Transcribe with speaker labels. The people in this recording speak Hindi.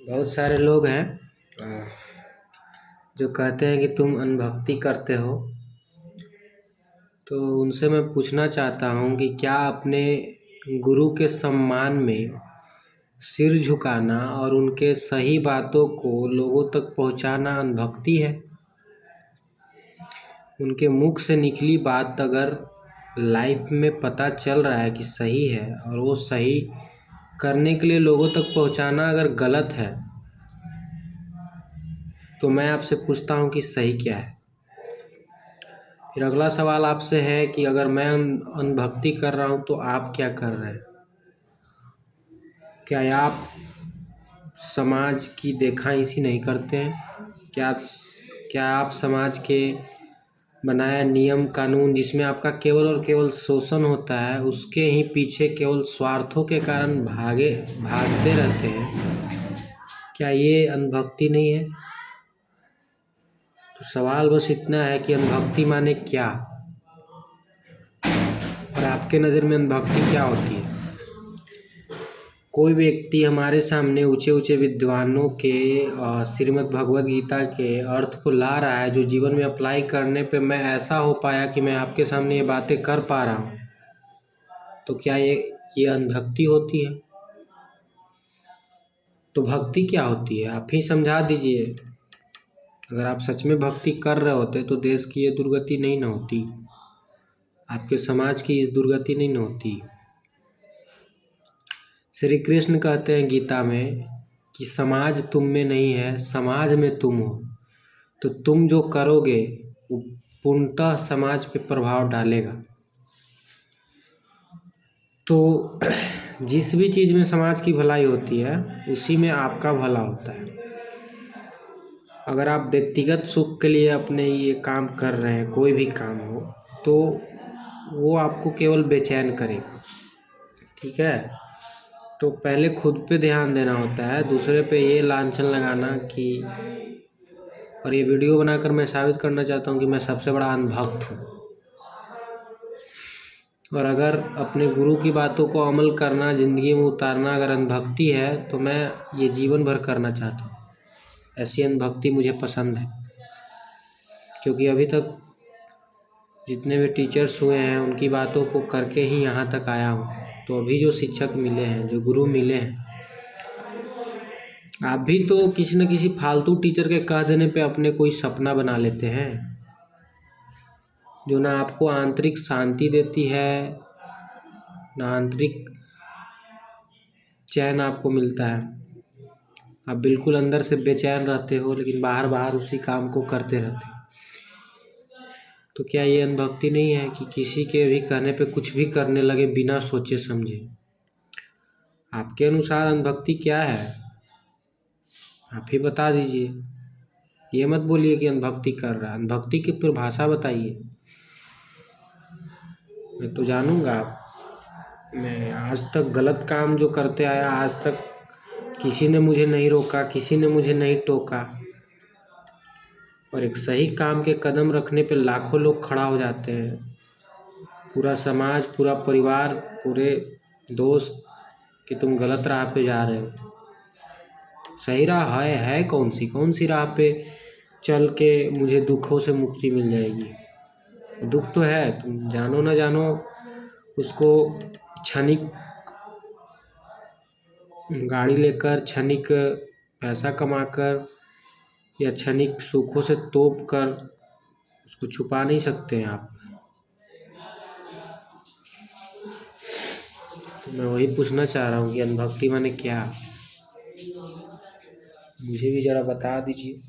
Speaker 1: बहुत सारे लोग हैं जो कहते हैं कि तुम अनभक्ति करते हो। तो उनसे मैं पूछना चाहता हूँ कि क्या अपने गुरु के सम्मान में सिर झुकाना और उनके सही बातों को लोगों तक पहुँचाना अनभक्ति है? उनके मुख से निकली बात अगर लाइफ में पता चल रहा है कि सही है और वो सही करने के लिए लोगों तक पहुँचाना अगर गलत है, तो मैं आपसे पूछता हूँ कि सही क्या है? फिर अगला सवाल आपसे है कि अगर मैं अनभक्ति कर रहा हूँ तो आप क्या कर रहे हैं? क्या आप समाज की देखा-इसी नहीं करते हैं? क्या आप समाज के बनाया नियम कानून जिसमें आपका केवल और केवल शोषण होता है, उसके ही पीछे केवल स्वार्थों के कारण भागते रहते हैं? क्या ये अनभक्ति नहीं है? तो सवाल बस इतना है कि अनभक्ति माने क्या, और आपके नज़र में अनभक्ति क्या होती है? कोई व्यक्ति हमारे सामने ऊंचे ऊंचे विद्वानों के श्रीमद् भगवद गीता के अर्थ को ला रहा है, जो जीवन में अप्लाई करने पे मैं ऐसा हो पाया कि मैं आपके सामने ये बातें कर पा रहा हूँ, तो क्या ये अनभक्ति होती है? तो भक्ति क्या होती है, आप ही समझा दीजिए। अगर आप सच में भक्ति कर रहे होते तो देश की ये दुर्गति नहीं न होती, आपके समाज की इस दुर्गति नहीं न होती। श्री कृष्ण कहते हैं गीता में कि समाज तुम में नहीं है, समाज में तुम हो। तो तुम जो करोगे वो पूर्णतः समाज पे प्रभाव डालेगा। तो जिस भी चीज़ में समाज की भलाई होती है उसी में आपका भला होता है। अगर आप व्यक्तिगत सुख के लिए अपने ये काम कर रहे हैं, कोई भी काम हो, तो वो आपको केवल बेचैन करेगा। ठीक है, तो पहले खुद पे ध्यान देना होता है, दूसरे पे ये लांछन लगाना कि, और ये वीडियो बनाकर मैं साबित करना चाहता हूँ कि मैं सबसे बड़ा अनभक्त हूँ। और अगर अपने गुरु की बातों को अमल करना, ज़िंदगी में उतारना अगर अनभक्ति है, तो मैं ये जीवन भर करना चाहता हूँ। ऐसी अनभक्ति मुझे पसंद है, क्योंकि अभी तक जितने भी टीचर्स हुए हैं उनकी बातों को करके ही यहाँ तक आया हूँ। तो अभी जो शिक्षक मिले हैं, जो गुरु मिले हैं, आप भी तो किसी न किसी फालतू टीचर के कह देने पे अपने कोई सपना बना लेते हैं, जो ना आपको आंतरिक शांति देती है, ना आंतरिक चैन आपको मिलता है। आप बिल्कुल अंदर से बेचैन रहते हो, लेकिन बाहर उसी काम को करते रहते हो। तो क्या ये अनभक्ति नहीं है कि किसी के भी कहने पे कुछ भी करने लगे बिना सोचे समझे? आपके अनुसार अनभक्ति क्या है, आप ही बता दीजिए। ये मत बोलिए कि अनभक्ति कर रहा है, अनभक्ति की परिभाषा बताइए। मैं तो जानूंगा। मैं आज तक गलत काम जो करते आया, आज तक किसी ने मुझे नहीं रोका, किसी ने मुझे नहीं टोका, और एक सही काम के कदम रखने पे लाखों लोग खड़ा हो जाते हैं। पूरा समाज, पूरा परिवार, पूरे दोस्त कि तुम गलत राह पे जा रहे हो। सही राह है कौन सी राह पे चल के मुझे दुखों से मुक्ति मिल जाएगी? दुख तो है, तुम जानो ना जानो उसको, क्षणिक गाड़ी लेकर, क्षणिक पैसा कमाकर या क्षणिक सुखों से तोप कर उसको छुपा नहीं सकते हैं आप। तो मैं वही पूछना चाह रहा हूँ कि अनभक्ति माने क्या, मुझे भी ज़रा बता दीजिए।